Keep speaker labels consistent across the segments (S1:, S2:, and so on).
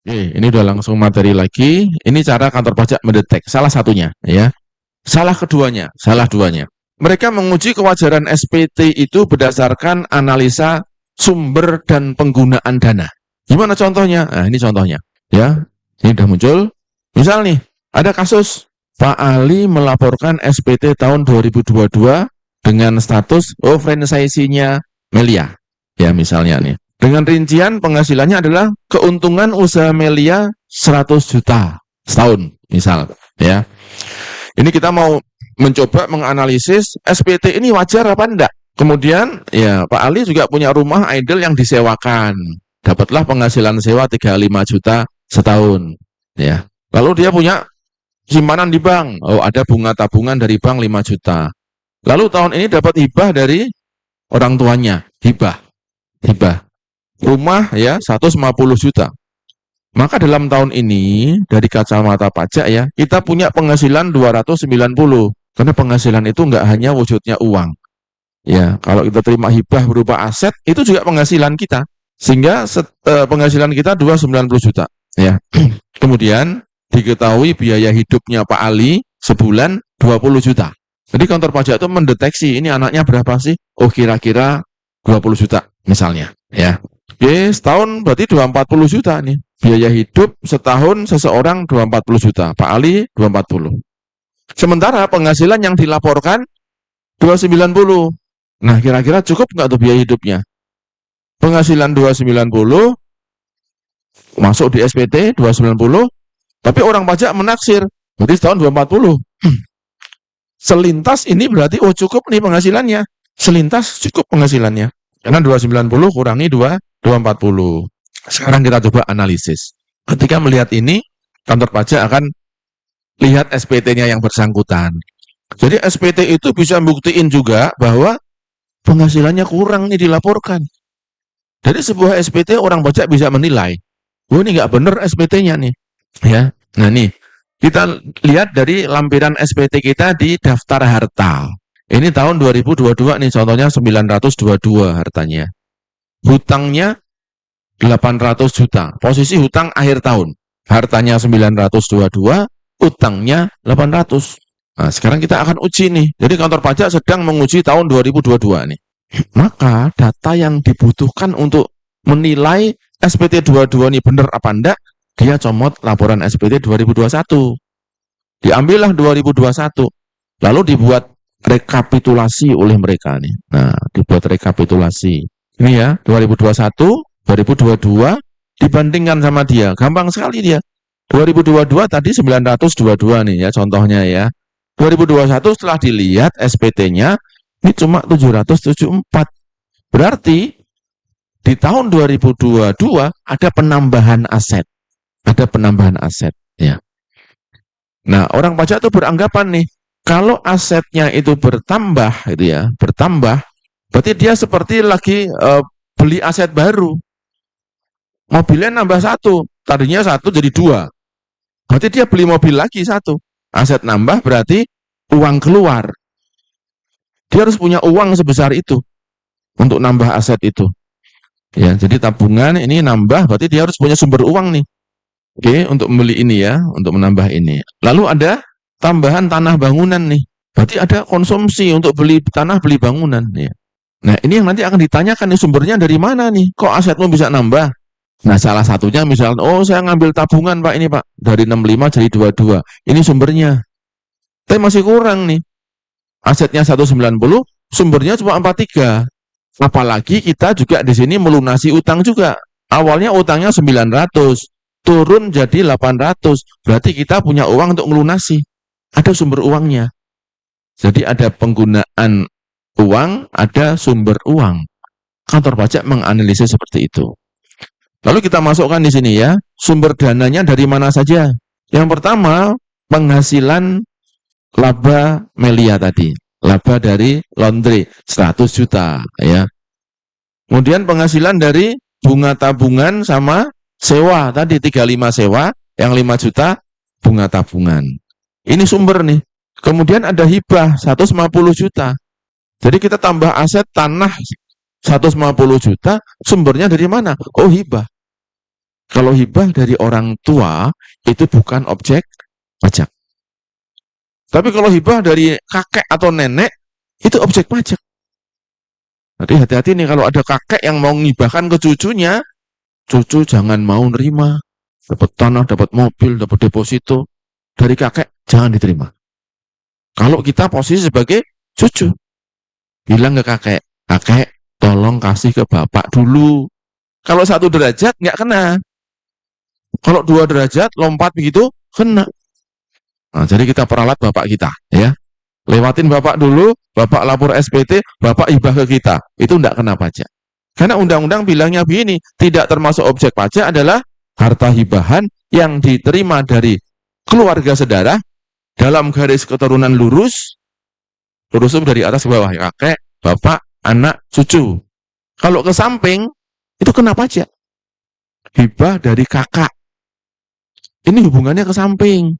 S1: Oke, ini udah langsung materi lagi. Ini cara kantor pajak mendetek. Salah satunya, ya. Salah keduanya, salah duanya. Mereka menguji kewajaran SPT itu berdasarkan analisa sumber dan penggunaan dana. Gimana contohnya? Nah, ini contohnya. Ya, ini udah muncul. Misal nih, ada kasus Pak Ali melaporkan SPT tahun 2022 dengan status franchisee-nya Melia. Ya, misalnya nih. Dengan rincian penghasilannya adalah keuntungan usaha Melia 100 juta setahun, misal. Ya, ini kita mau mencoba menganalisis SPT ini wajar apa enggak. Kemudian ya Pak Ali juga punya rumah idle yang disewakan. Dapatlah penghasilan sewa 35 juta setahun. Ya. Lalu dia punya simpanan di bank. Oh, ada bunga tabungan dari bank 5 juta. Lalu tahun ini dapat hibah dari orang tuanya. Hibah. Rumah ya 150 juta. Maka dalam tahun ini dari kacamata pajak ya, kita punya penghasilan 290. Karena penghasilan itu nggak hanya wujudnya uang. Ya, kalau kita terima hibah berupa aset, itu juga penghasilan kita. Sehingga penghasilan kita 290 juta. Ya. Kemudian diketahui biaya hidupnya Pak Ali sebulan 20 juta. Jadi kantor pajak itu mendeteksi ini anaknya berapa sih? Oh, kira-kira 20 juta misalnya. Ya. Oke, setahun berarti 240 juta nih. Biaya hidup setahun seseorang 240 juta. Pak Ali 240. Sementara penghasilan yang dilaporkan 290. Nah, kira-kira cukup nggak tuh biaya hidupnya? Penghasilan 290 masuk di SPT 290, tapi orang pajak menaksir berarti setahun 240. Selintas ini berarti cukup nih penghasilannya. Selintas cukup penghasilannya. Karena 290 kurangi 240. Sekarang kita coba analisis. Ketika melihat ini, kantor pajak akan lihat SPT-nya yang bersangkutan. Jadi SPT itu bisa buktiin juga bahwa penghasilannya kurang nih dilaporkan. Dari sebuah SPT orang pajak bisa menilai, oh ini nggak bener SPT-nya nih. Ya, nah nih kita lihat dari lampiran SPT kita di daftar harta. Ini tahun 2022 nih, contohnya 922 hartanya. Hutangnya 800 juta. Posisi hutang akhir tahun. Hartanya 922, utangnya 800. Nah, sekarang kita akan uji nih. Jadi kantor pajak sedang menguji tahun 2022 nih. Maka data yang dibutuhkan untuk menilai SPT 22 ini benar apa enggak, dia comot laporan SPT 2021. Diambillah 2021. Lalu dibuat rekapitulasi oleh mereka nih. Nah, dibuat rekapitulasi. Ini ya, 2021 2022 dibandingkan sama dia. Gampang sekali dia. 2022 tadi 922 nih ya contohnya ya. 2021 setelah dilihat SPT-nya ini cuma 774. Berarti di tahun 2022 ada penambahan aset. Ada penambahan aset ya. Nah, orang pajak itu beranggapan nih, kalau asetnya itu bertambah itu ya, bertambah, berarti dia seperti lagi beli aset baru. Mobilnya nambah satu, tadinya satu jadi dua. Berarti dia beli mobil lagi satu. Aset nambah berarti uang keluar. Dia harus punya uang sebesar itu untuk nambah aset itu. Ya, jadi tabungan ini nambah berarti dia harus punya sumber uang nih. Oke, untuk membeli ini ya, untuk menambah ini. Lalu ada tambahan tanah bangunan nih. Berarti ada konsumsi untuk beli tanah, beli bangunan ya. Nah, ini yang nanti akan ditanyakan nih sumbernya dari mana nih? Kok asetmu bisa nambah? Nah, salah satunya misalnya, oh saya ngambil tabungan Pak ini Pak, dari 65 jadi 22. Ini sumbernya. Tapi masih kurang nih. Asetnya 190, sumbernya cuma 43. Apalagi kita juga di sini melunasi utang juga. Awalnya utangnya 900, turun jadi 800. Berarti kita punya uang untuk melunasi. Ada sumber uangnya. Jadi ada penggunaan uang, ada sumber uang. Kantor pajak menganalisis seperti itu. Lalu kita masukkan di sini ya, sumber dananya dari mana saja. Yang pertama, penghasilan laba Melia tadi. Laba dari laundry, 100 juta. Ya. Kemudian penghasilan dari bunga tabungan sama sewa. Tadi 35 sewa, yang 5 juta bunga tabungan. Ini sumber nih. Kemudian ada hibah, 150 juta. Jadi kita tambah aset tanah 150 juta, sumbernya dari mana? Oh hibah. Kalau hibah dari orang tua, itu bukan objek pajak. Tapi kalau hibah dari kakek atau nenek, itu objek pajak. Jadi hati-hati nih kalau ada kakek yang mau ngibahkan ke cucunya, cucu jangan mau nerima. Dapat tanah, dapat mobil, dapat deposito. Dari kakek, jangan diterima. Kalau kita posisi sebagai cucu, bilang ke kakek, kakek tolong kasih ke bapak dulu. Kalau 1 derajat nggak kena. Kalau 2 derajat lompat begitu kena. Nah, jadi kita peralat bapak kita, ya. Lewatin bapak dulu, bapak lapor SPT, bapak hibah ke kita. Itu enggak kena pajak. Karena undang-undang bilangnya begini, tidak termasuk objek pajak adalah harta hibahan yang diterima dari keluarga saudara dalam garis keturunan lurus, lurus itu dari atas ke bawah, kakek, bapak, anak, cucu. Kalau ke samping, itu kena pajak. Hibah dari kakak. Ini hubungannya ke samping.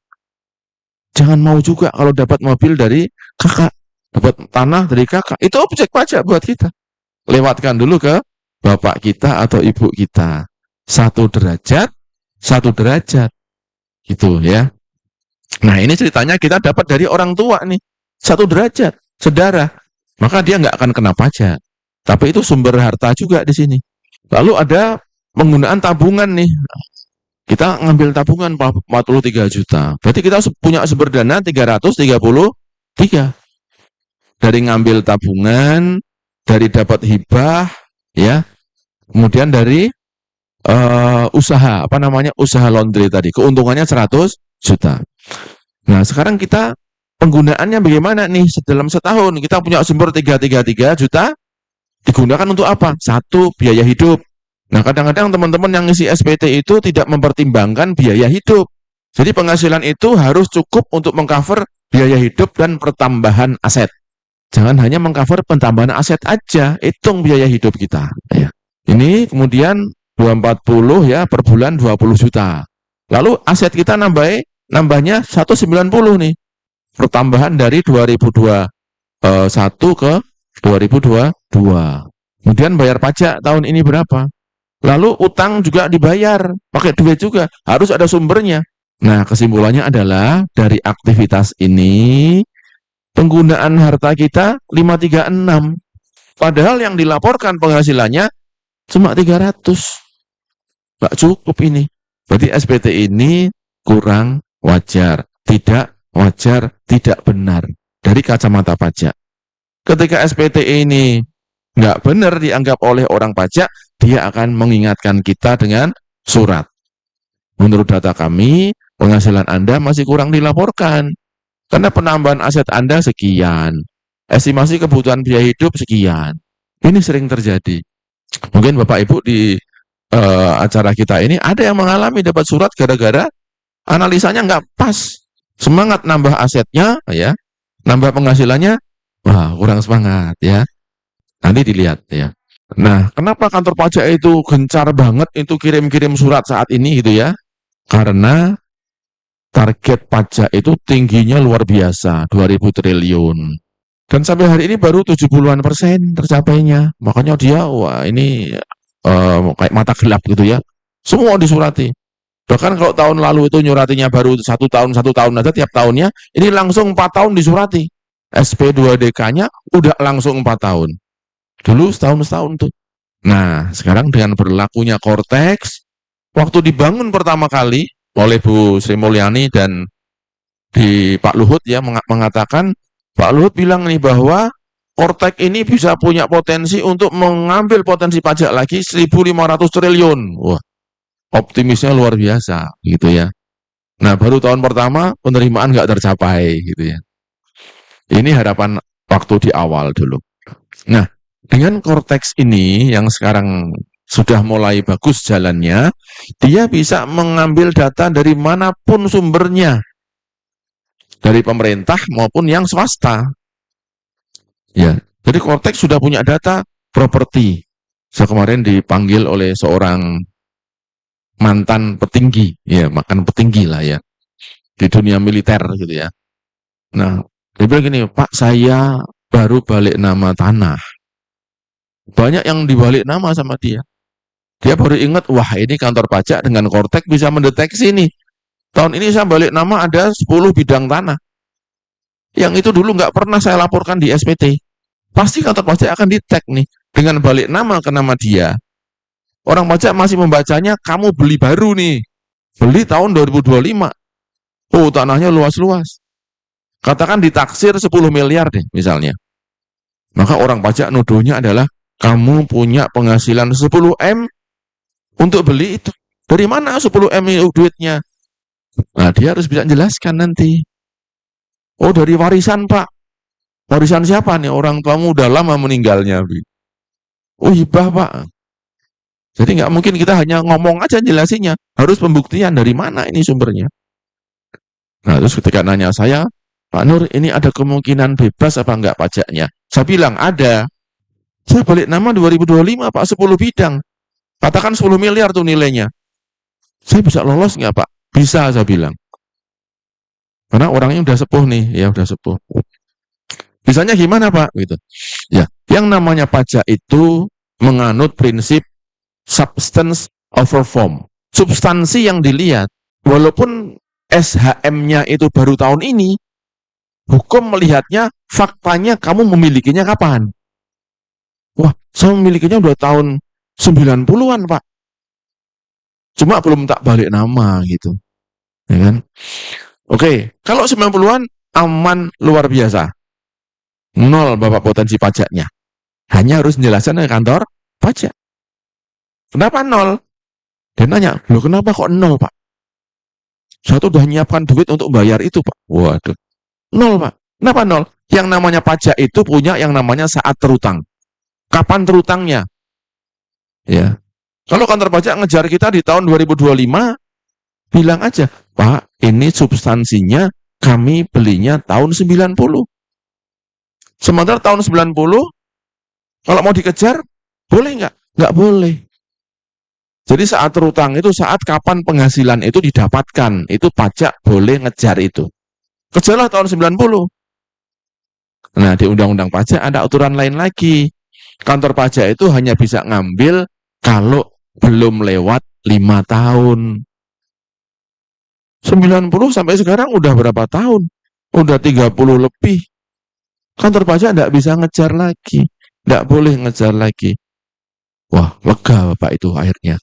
S1: Jangan mau juga kalau dapat mobil dari kakak, dapat tanah dari kakak. Itu objek pajak buat kita. Lewatkan dulu ke bapak kita atau ibu kita. 1 derajat, 1 derajat. Gitu ya. Nah ini ceritanya kita dapat dari orang tua nih. 1 derajat, sedarah. Maka dia nggak akan kena pajak. Tapi itu sumber harta juga di sini. Lalu ada penggunaan tabungan nih. Kita ngambil tabungan 43 juta. Berarti kita punya sumber dana 333. Dari ngambil tabungan, dari dapat hibah, ya. Kemudian dari usaha, usaha laundry tadi. Keuntungannya 100 juta. Nah, sekarang kita penggunaannya bagaimana nih? Dalam setahun kita punya sumber 333 juta, digunakan untuk apa? 1, biaya hidup. Nah, kadang-kadang teman-teman yang ngisi SPT itu tidak mempertimbangkan biaya hidup. Jadi penghasilan itu harus cukup untuk mengcover biaya hidup dan pertambahan aset. Jangan hanya mengcover pentambahan aset aja, hitung biaya hidup kita. Ya. Ini kemudian 240 ya, per bulan 20 juta. Lalu aset kita nambahnya 190 nih. Pertambahan dari 2021 ke 2022. Kemudian bayar pajak tahun ini berapa? Lalu utang juga dibayar, pakai duit juga, harus ada sumbernya. Nah, kesimpulannya adalah dari aktivitas ini, penggunaan harta kita 536. Padahal yang dilaporkan penghasilannya cuma 300. Nggak cukup ini. Berarti SPT ini kurang wajar, tidak wajar, tidak benar dari kacamata pajak. Ketika SPT ini nggak benar dianggap oleh orang pajak, dia akan mengingatkan kita dengan surat. Menurut data kami, penghasilan Anda masih kurang dilaporkan. Karena penambahan aset Anda sekian. Estimasi kebutuhan biaya hidup sekian. Ini sering terjadi. Mungkin Bapak Ibu di acara kita ini ada yang mengalami dapat surat gara-gara analisanya nggak pas. Semangat nambah asetnya, ya, nambah penghasilannya, wah kurang semangat ya. Nanti dilihat ya. Nah, kenapa kantor pajak itu gencar banget itu kirim-kirim surat saat ini gitu ya? Karena target pajak itu tingginya luar biasa, 2.000 triliun. Dan sampai hari ini baru 70-an% tercapainya. Makanya dia, wah ini kayak mata gelap gitu ya. Semua disurati. Bahkan kalau tahun lalu itu nyuratinya baru 1 tahun aja tiap tahunnya, ini langsung 4 tahun disurati. SP2DK-nya udah langsung 4 tahun. Dulu setahun tuh. Nah, sekarang dengan berlakunya Cortex, waktu dibangun pertama kali oleh Bu Sri Mulyani dan di Pak Luhut ya mengatakan, Pak Luhut bilang nih bahwa Cortex ini bisa punya potensi untuk mengambil potensi pajak lagi 1.500 triliun. Wah, optimisnya luar biasa gitu ya. Nah, baru tahun pertama penerimaan nggak tercapai gitu ya. Ini harapan waktu di awal dulu. Nah, dengan Cortex ini yang sekarang sudah mulai bagus jalannya, dia bisa mengambil data dari manapun sumbernya, dari pemerintah maupun yang swasta. Ya, jadi Cortex sudah punya data properti. Saya kemarin dipanggil oleh seorang mantan petinggi, ya makan petinggi lah ya, di dunia militer gitu ya. Nah, dia bilang gini, Pak saya baru balik nama tanah. Banyak yang dibalik nama sama dia. Dia baru ingat, wah ini kantor pajak dengan Kortek bisa mendeteksi nih. Tahun ini saya balik nama ada 10 bidang tanah. Yang itu dulu nggak pernah saya laporkan di SPT. Pasti kantor pajak akan di-tag nih. Dengan balik nama ke nama dia. Orang pajak masih membacanya, kamu beli baru nih. Beli tahun 2025. Oh, tanahnya luas-luas. Katakan ditaksir 10 miliar deh misalnya. Maka orang pajak nuduhnya adalah, kamu punya penghasilan 10 M untuk beli itu. Dari mana 10 M itu duitnya? Nah, dia harus bisa jelaskan nanti. Oh, dari warisan, Pak. Warisan siapa nih? Orang tuamu udah lama meninggalnya. Oh, hibah, Pak. Jadi nggak mungkin kita hanya ngomong aja jelasinnya. Harus pembuktian dari mana ini sumbernya. Nah, terus ketika nanya saya, Pak Nur, ini ada kemungkinan bebas apa enggak pajaknya? Saya bilang, ada. Saya balik nama 2025, Pak, 10 bidang. Katakan 10 miliar tuh nilainya. Saya bisa lolos nggak, Pak? Bisa, saya bilang. Karena orangnya udah sepuh nih, ya udah sepuh. Bisanya gimana, Pak? Gitu. Ya, yang namanya pajak itu menganut prinsip substance over form. Substansi yang dilihat, walaupun SHM-nya itu baru tahun ini, hukum melihatnya, faktanya kamu memilikinya kapan? Wah, saya memilikinya udah tahun 90-an, Pak. Cuma belum tak balik nama gitu. Ya kan? Oke, kalau 90-an aman luar biasa. Nol Bapak potensi pajaknya. Hanya harus menjelaskan ke kantor pajak. Kenapa nol? Dia nanya, loh kenapa kok nol, Pak? Saya tuh udah nyiapkan duit untuk bayar itu, Pak. Waduh, nol, Pak. Kenapa nol? Yang namanya pajak itu punya yang namanya saat terutang. Kapan terutangnya? Ya. Kalau kantor pajak ngejar kita di tahun 2025, bilang aja, Pak, ini substansinya kami belinya tahun 90. Sementara tahun 90, kalau mau dikejar, boleh nggak? Nggak boleh. Jadi saat terutang itu saat kapan penghasilan itu didapatkan. Itu pajak boleh ngejar itu. Kejarlah tahun 90. Nah, di Undang-Undang Pajak ada aturan lain lagi. Kantor pajak itu hanya bisa ngambil kalau belum lewat 5 tahun. 90 sampai sekarang udah berapa tahun? Udah 30 lebih. Kantor pajak tidak bisa ngejar lagi. Tidak boleh ngejar lagi. Wah, lega Bapak itu akhirnya.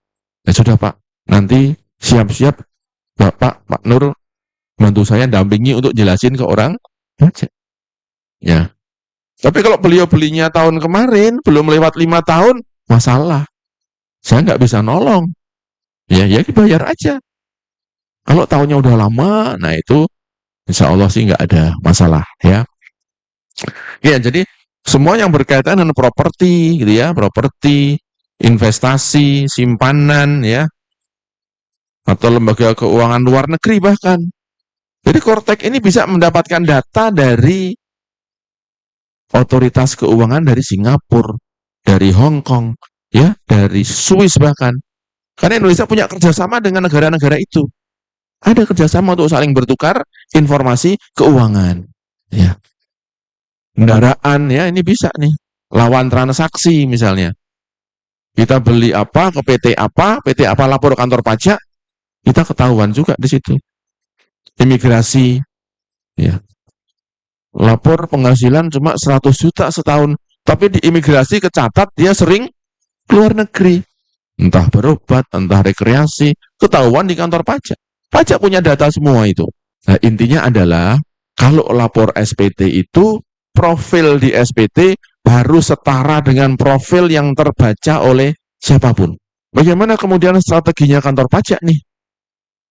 S1: Ya sudah Pak, nanti siap-siap Pak Nur bantu saya dampingi untuk jelasin ke orang pajak. Ya. Tapi kalau beliau belinya tahun kemarin, belum lewat 5 tahun, masalah. Saya nggak bisa nolong. Ya dibayar aja. Kalau tahunnya udah lama, nah itu insya Allah sih nggak ada masalah ya. Ya, jadi semua yang berkaitan dengan properti, gitu ya, properti, investasi, simpanan, ya, atau lembaga keuangan luar negeri bahkan. Jadi Kortek ini bisa mendapatkan data dari otoritas keuangan dari Singapura, dari Hong Kong, ya, dari Swiss bahkan. Karena Indonesia punya kerjasama dengan negara-negara itu. Ada kerjasama untuk saling bertukar informasi keuangan. Ya. Kendaraan, ya ini bisa nih. Lawan transaksi misalnya. Kita beli apa ke PT apa lapor kantor pajak, kita ketahuan juga di situ. Imigrasi, ya. Lapor penghasilan cuma 100 juta setahun, tapi di imigrasi kecatat dia sering keluar negeri. Entah berobat, entah rekreasi, ketahuan di kantor pajak. Pajak punya data semua itu. Nah, intinya adalah kalau lapor SPT itu profil di SPT harus setara dengan profil yang terbaca oleh siapapun. Bagaimana kemudian strateginya kantor pajak nih?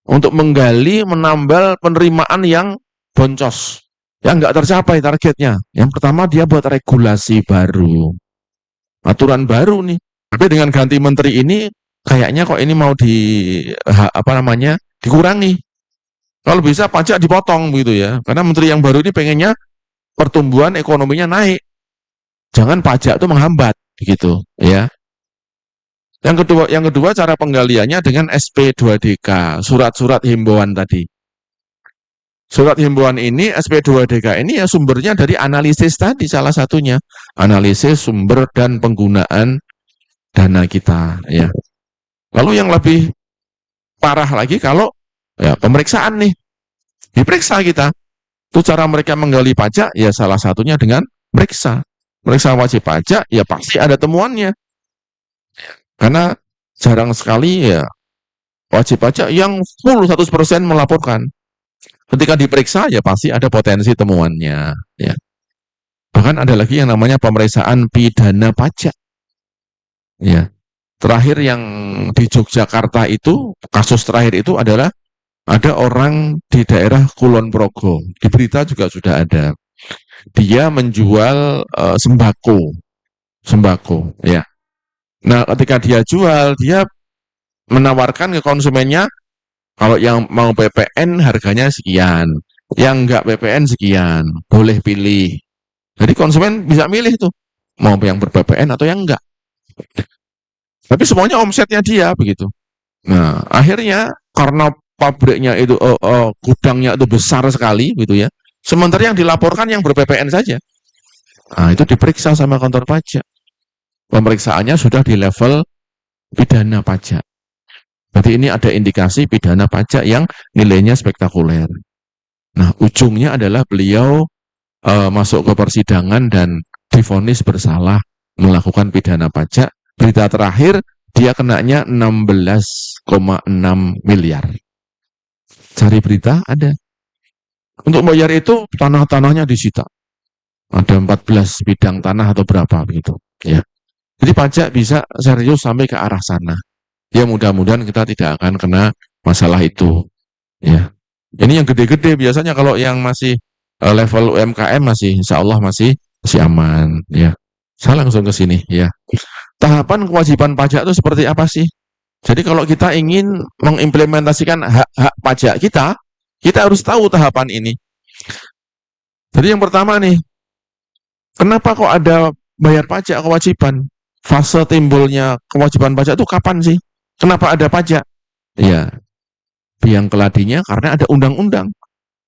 S1: Untuk menggali, menambal penerimaan yang boncos. Yang nggak tercapai targetnya. Yang pertama dia buat regulasi baru. Aturan baru nih. Tapi dengan ganti menteri ini, kayaknya kok ini mau dikurangi. Kalau bisa pajak dipotong begitu ya. Karena menteri yang baru ini pengennya pertumbuhan ekonominya naik. Jangan pajak itu menghambat begitu ya. Yang kedua cara penggaliannya dengan SP2DK, surat-surat himbauan tadi. Surat himbauan ini SP2DK ini ya sumbernya dari analisis tadi salah satunya. Analisis sumber dan penggunaan dana kita ya. Lalu yang lebih parah lagi kalau ya pemeriksaan nih, diperiksa kita. Itu cara mereka menggali pajak, ya salah satunya dengan meriksa. Meriksa wajib pajak, ya pasti ada temuannya. Karena jarang sekali ya wajib pajak yang full 100% melaporkan. Ketika diperiksa, ya pasti ada potensi temuannya. Ya. Bahkan ada lagi yang namanya pemeriksaan pidana pajak. Ya. Terakhir yang di Yogyakarta itu, kasus terakhir itu adalah ada orang di daerah Kulon Progo. Di berita juga sudah ada. Dia menjual sembako, ya. Nah, ketika dia jual, dia menawarkan ke konsumennya, kalau yang mau PPN harganya sekian, yang enggak PPN sekian, boleh pilih. Jadi konsumen bisa milih tuh, mau yang ber-PPN atau yang enggak. Tapi semuanya omsetnya dia begitu. Nah, akhirnya karena pabriknya itu gudangnya itu besar sekali gitu ya. Sementara yang dilaporkan yang ber-PPN saja. Nah, itu diperiksa sama kantor pajak. Pemeriksaannya sudah di level pidana pajak. Berarti ini ada indikasi pidana pajak yang nilainya spektakuler. Nah, ujungnya adalah beliau masuk ke persidangan dan divonis bersalah melakukan pidana pajak. Berita terakhir, dia kenanya 16,6 miliar. Cari berita ada. Untuk bayar itu tanah-tanahnya disita. Ada 14 bidang tanah atau berapa begitu, ya. Jadi pajak bisa serius sampai ke arah sana. Ya mudah-mudahan kita tidak akan kena masalah itu, ya. Ini yang gede-gede biasanya, kalau yang masih level UMKM masih insya Allah masih aman, ya. Saya langsung ke sini, ya. Tahapan kewajiban pajak itu seperti apa sih? Jadi kalau kita ingin mengimplementasikan hak-hak pajak kita harus tahu tahapan ini. Jadi yang pertama nih, kenapa kok ada bayar pajak kewajiban? Fase timbulnya kewajiban pajak itu kapan sih? Kenapa ada pajak? Ya, biang keladinya karena ada undang-undang.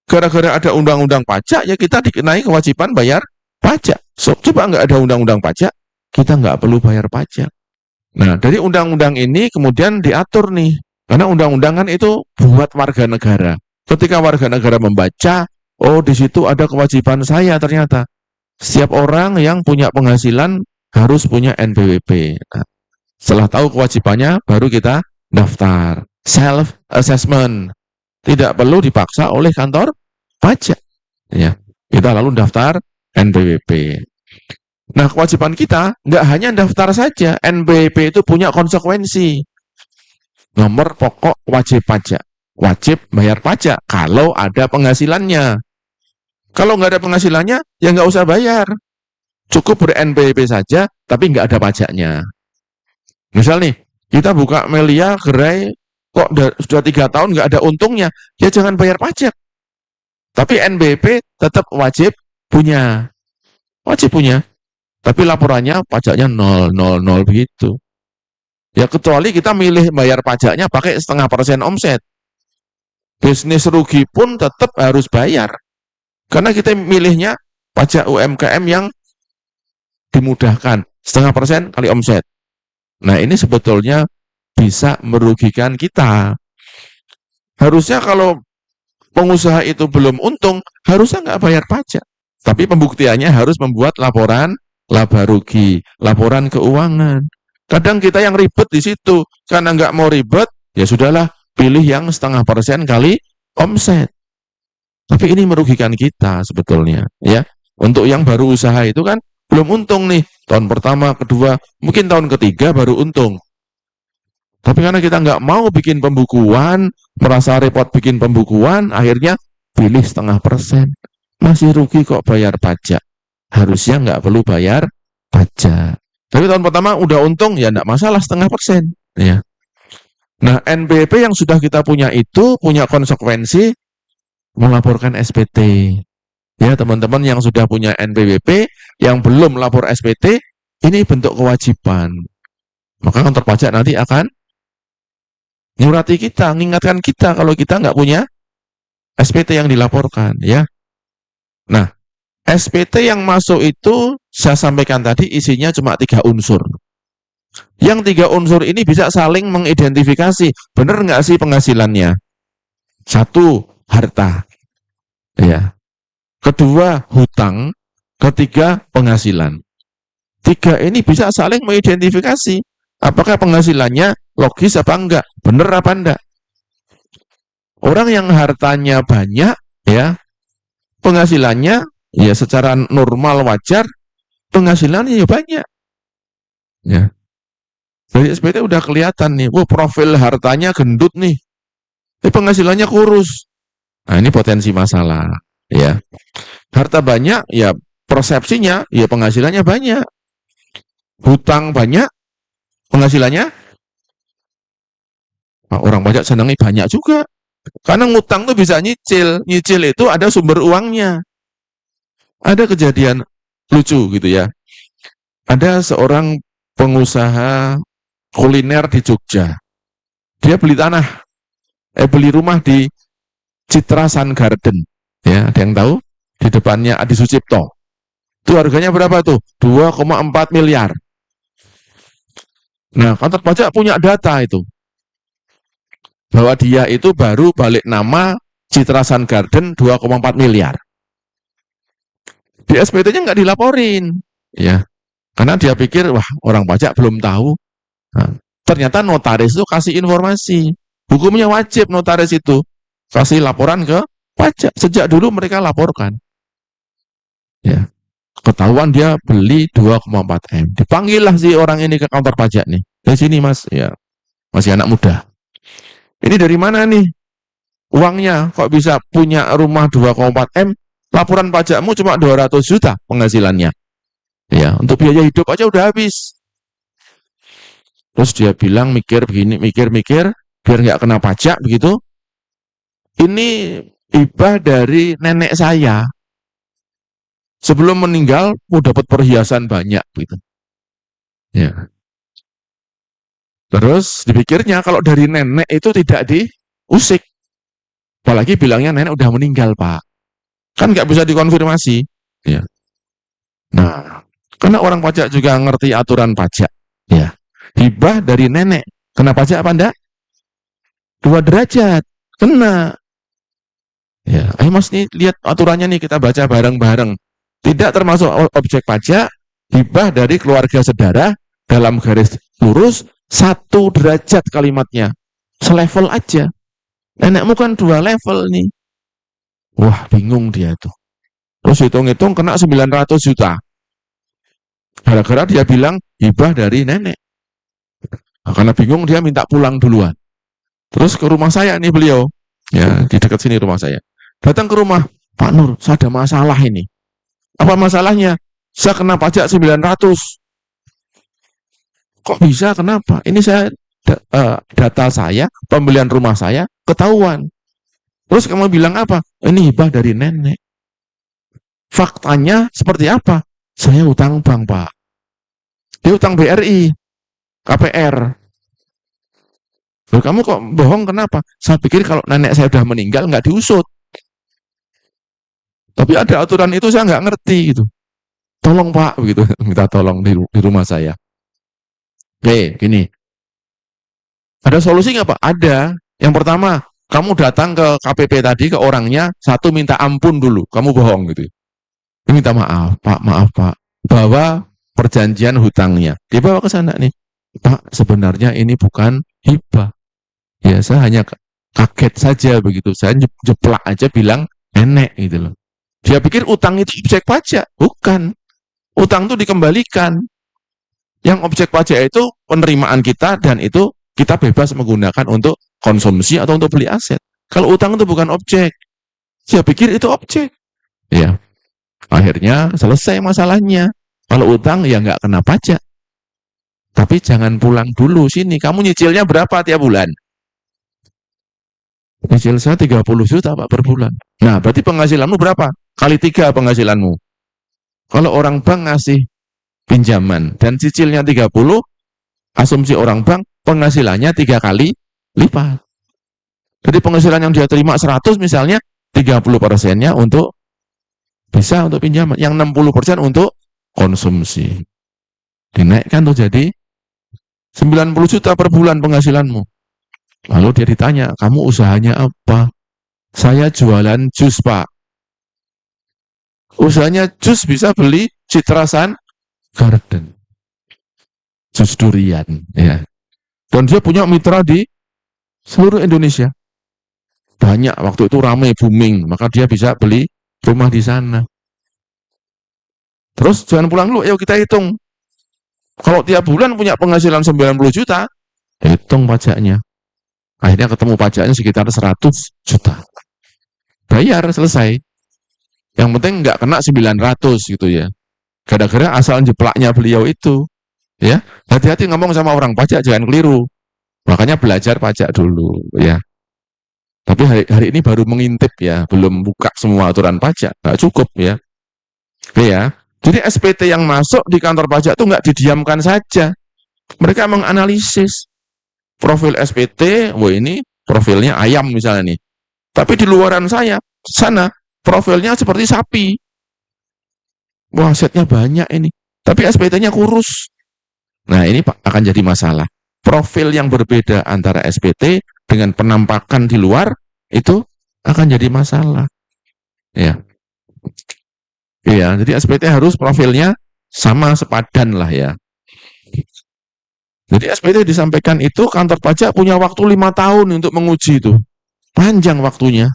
S1: Gara-gara ada undang-undang pajak, ya kita dikenai kewajiban bayar pajak. So, coba nggak ada undang-undang pajak, kita nggak perlu bayar pajak. Nah, dari undang-undang ini kemudian diatur nih. Karena undang-undang kan itu buat warga negara. Ketika warga negara membaca, oh di situ ada kewajiban saya ternyata. Setiap orang yang punya penghasilan harus punya NPWP. Nah, setelah tahu kewajibannya, baru kita daftar. Self-assessment. Tidak perlu dipaksa oleh kantor pajak. Ya, kita lalu daftar NPWP. Nah, kewajiban kita nggak hanya daftar saja. NPWP itu punya konsekuensi. Nomor pokok wajib pajak. Wajib bayar pajak kalau ada penghasilannya. Kalau nggak ada penghasilannya, ya nggak usah bayar. Cukup ber-NPWP saja, tapi nggak ada pajaknya. Misal nih, kita buka Melia gerai, kok sudah 3 tahun nggak ada untungnya, ya jangan bayar pajak. Tapi NPWP tetap wajib punya. Wajib punya. Tapi laporannya pajaknya 0, 0, 0 begitu. Ya kecuali kita milih bayar pajaknya pakai 0,5% omset. Bisnis rugi pun tetap harus bayar. Karena kita milihnya pajak UMKM yang dimudahkan. 0,5% kali omset. Nah ini sebetulnya bisa merugikan kita. Harusnya kalau pengusaha itu belum untung, harusnya nggak bayar pajak. Tapi pembuktiannya harus membuat laporan laba rugi, laporan keuangan. Kadang kita yang ribet di situ, karena nggak mau ribet, ya sudahlah, pilih yang 0,5% kali omset. Tapi ini merugikan kita sebetulnya, ya. Untuk yang baru usaha itu kan belum untung nih, tahun pertama, kedua, mungkin tahun ketiga baru untung. Tapi karena kita nggak mau bikin pembukuan, merasa repot bikin pembukuan, akhirnya pilih 0,5%. Masih rugi kok bayar pajak. Harusnya nggak perlu bayar pajak. Tapi tahun pertama udah untung, ya nggak masalah 0,5%. Ya. Nah, NPWP yang sudah kita punya itu punya konsekuensi melaporkan SPT. Ya, teman-teman yang sudah punya NPWP, yang belum lapor SPT, ini bentuk kewajiban. Maka kantor pajak nanti akan nyurati kita, mengingatkan kita kalau kita nggak punya SPT yang dilaporkan. Ya. Nah, SPT yang masuk itu saya sampaikan tadi isinya cuma 3 unsur. Yang 3 unsur ini bisa saling mengidentifikasi. Benar nggak sih penghasilannya? 1, harta. Ya. Kedua, hutang. Ketiga, penghasilan. 3 ini bisa saling mengidentifikasi. Apakah penghasilannya logis apa enggak? Benar apa enggak? Orang yang hartanya banyak, ya, penghasilannya ya secara normal wajar, penghasilannya ya banyak. Ya. Dari SPT udah kelihatan nih, wah profil hartanya gendut nih, penghasilannya kurus. Nah ini potensi masalah. Ya, harta banyak, ya persepsinya, ya penghasilannya banyak. Hutang banyak, penghasilannya, nah, orang pajak senangnya banyak juga. Karena ngutang tuh bisa nyicil, nyicil itu ada sumber uangnya. Ada kejadian lucu gitu ya. Ada seorang pengusaha kuliner di Jogja. Dia beli tanah, beli rumah di Citra Sun Garden. Ya, ada yang tahu? Di depannya Adi Sucipto. Itu harganya berapa tuh? 2,4 miliar. Nah, kantor pajak punya data itu. Bahwa dia itu baru balik nama Citra Sun Garden 2,4 miliar. Di SPT-nya nggak dilaporin. Ya, karena dia pikir, wah orang pajak belum tahu. Nah, ternyata notaris itu kasih informasi. Hukumnya wajib notaris itu kasih laporan ke pajak. Sejak dulu mereka laporkan. Ya, ketahuan dia beli 2,4 M. Dipanggillah si orang ini ke kantor pajak nih. Dari sini mas, ya masih anak muda. Ini dari mana nih uangnya? Kok bisa punya rumah 2,4 M? Laporan pajakmu cuma 200 juta penghasilannya. Ya, untuk biaya hidup aja udah habis. Terus dia bilang mikir begini, mikir-mikir, biar nggak kena pajak begitu. Ini hibah dari nenek saya. Sebelum meninggal, mau dapat perhiasan banyak gitu. Ya. Terus dipikirnya kalau dari nenek itu tidak diusik. Apalagi bilangnya nenek udah meninggal, Pak. Kan nggak bisa dikonfirmasi. Ya. Nah, karena orang pajak juga ngerti aturan pajak. Ya. Hibah dari nenek. Kena pajak apa enggak? 2 derajat. Kena. Ya, ayo mas nih lihat aturannya nih kita baca bareng-bareng. Tidak termasuk objek pajak, hibah dari keluarga saudara dalam garis lurus 1 derajat kalimatnya. Selevel aja. Nenekmu kan 2 level nih. Wah, bingung dia tuh. Terus hitung-hitung kena 900 juta. Gara-gara dia bilang hibah dari nenek. Nah, karena bingung dia minta pulang duluan. Terus ke rumah saya nih beliau. Ya, di dekat sini rumah saya. Datang ke rumah, Pak Nur, saya ada masalah ini. Apa masalahnya? Saya kena pajak 900. Kok bisa? Kenapa? Ini saya data saya, pembelian rumah saya ketahuan. Terus kamu bilang apa? Ini hibah dari nenek. Faktanya seperti apa? Saya utang bank, Pak. Dia utang BRI, KPR. Loh, kamu kok bohong kenapa? Saya pikir kalau nenek saya sudah meninggal nggak diusut. Tapi ada aturan itu saya nggak ngerti gitu. Tolong Pak, begitu minta tolong di rumah saya. Oke, gini. Ada solusi nggak Pak? Ada. Yang pertama, kamu datang ke KPP tadi ke orangnya, 1 minta ampun dulu. Kamu bohong gitu. Minta maaf Pak. Bawa perjanjian hutangnya. Dibawa ke sana nih. Pak, sebenarnya ini bukan hibah. Ya, saya hanya kaget saja begitu. Saya jeplak aja bilang nenek gitu loh. Dia pikir utang itu objek pajak. Bukan. Utang itu dikembalikan. Yang objek pajak itu penerimaan kita dan itu kita bebas menggunakan untuk konsumsi atau untuk beli aset. Kalau utang itu bukan objek. Dia pikir itu objek. Ya. Akhirnya selesai masalahnya. Kalau utang ya nggak kena pajak. Tapi jangan pulang dulu sini. Kamu nyicilnya berapa tiap bulan? Nyicil saya 30 juta Pak per bulan. Nah, berarti penghasilanmu berapa? Kali 3 penghasilanmu. Kalau orang bank ngasih pinjaman dan cicilnya 30, asumsi orang bank penghasilannya 3 kali lipat. Jadi penghasilan yang dia terima 100 misalnya, 30%-nya untuk bisa untuk pinjaman, yang 60% untuk konsumsi. Dinaikkan tuh jadi 90 juta per bulan penghasilanmu. Lalu dia ditanya, kamu usahanya apa? Saya jualan jus, Pak. Usahanya jus bisa beli Citrasan Garden. Jus durian. Ya. Dan dia punya mitra di seluruh Indonesia. Banyak, waktu itu ramai, booming. Maka dia bisa beli rumah di sana. Terus jangan pulang dulu, yuk kita hitung. Kalau tiap bulan punya penghasilan 90 juta, hitung pajaknya. Akhirnya ketemu pajaknya sekitar 100 juta. Bayar, selesai. Yang penting nggak kena 900 gitu ya. Gara-gara asal jeplaknya beliau itu. Ya, hati-hati ngomong sama orang pajak, jangan keliru. Makanya belajar pajak dulu ya. Tapi hari ini baru mengintip ya, belum buka semua aturan pajak, nggak cukup ya. Oke ya. Jadi SPT yang masuk di kantor pajak itu nggak didiamkan saja. Mereka menganalisis profil SPT, wah ini profilnya ayam misalnya nih. Tapi di luaran sana profilnya seperti sapi. Wah, asetnya banyak ini. Tapi SPT-nya kurus. Nah, ini akan jadi masalah. Profil yang berbeda antara SPT dengan penampakan di luar itu akan jadi masalah. Ya. Iya, jadi SPT harus profilnya sama sepadan lah ya. Jadi SPT disampaikan itu kantor pajak punya waktu 5 tahun untuk menguji itu. Panjang waktunya.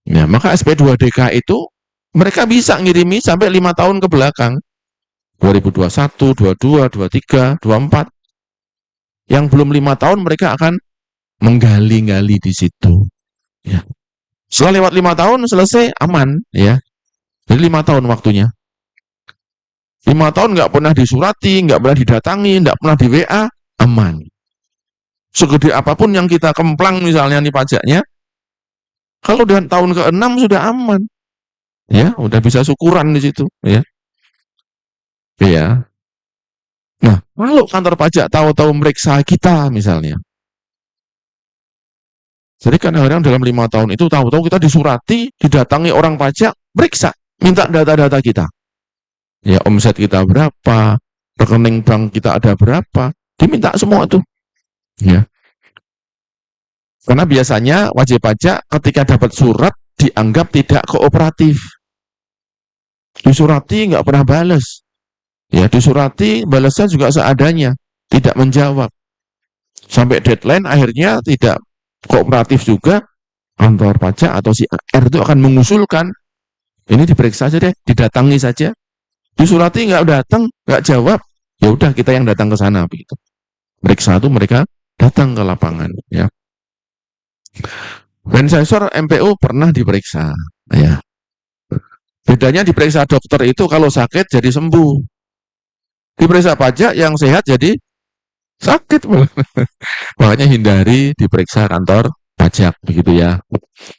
S1: Ya, maka SP2DK itu mereka bisa ngirimi sampai 5 tahun ke belakang. 2021, 22, 23, 24. Yang belum 5 tahun mereka akan menggali-gali di situ. Ya. Setelah lewat 5 tahun selesai aman ya. Jadi 5 tahun waktunya. 5 tahun nggak pernah disurati, nggak pernah didatangi, nggak pernah di WA, aman. Segede apapun yang kita kemplang misalnya nih pajaknya, kalau udah tahun ke-6 sudah aman. Ya, udah bisa syukuran di situ, ya. Ya. Nah, kalau kantor pajak tahu-tahu meriksa kita misalnya. Jadi kadang-kadang dalam 5 tahun itu tahu-tahu kita disurati, didatangi orang pajak, periksa, minta data-data kita. Ya, omset kita berapa, rekening bank kita ada berapa, diminta semua itu. Ya. Karena biasanya wajib pajak ketika dapat surat dianggap tidak kooperatif. Disurati nggak pernah balas. Ya, disurati balasnya juga seadanya, tidak menjawab. Sampai deadline akhirnya tidak kooperatif juga, kantor pajak atau si AR itu akan mengusulkan, ini diperiksa saja deh, didatangi saja. Disurati nggak datang, nggak jawab, ya udah kita yang datang ke sana begitu. Periksa itu mereka datang ke lapangan ya. Franchisor MPO pernah diperiksa ya. Bedanya diperiksa dokter itu kalau sakit jadi sembuh. Diperiksa pajak yang sehat jadi sakit. Makanya hindari diperiksa kantor pajak begitu ya.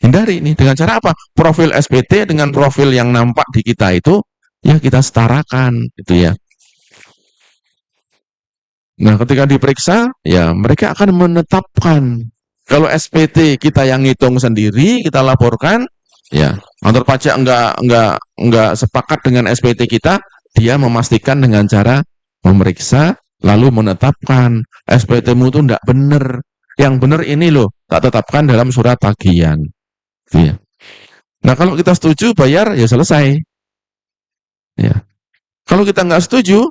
S1: Hindari ini dengan cara apa? Profil SPT dengan profil yang nampak di kita itu ya kita setarakan gitu ya. Nah, ketika diperiksa ya mereka akan menetapkan. Kalau SPT kita yang ngitung sendiri, kita laporkan, ya kantor pajak enggak sepakat dengan SPT kita, dia memastikan dengan cara memeriksa lalu menetapkan SPT-mu itu enggak benar. Yang benar ini loh, tak tetapkan dalam surat tagihan. Ya. Nah, kalau kita setuju bayar ya selesai. Ya. Kalau kita enggak setuju,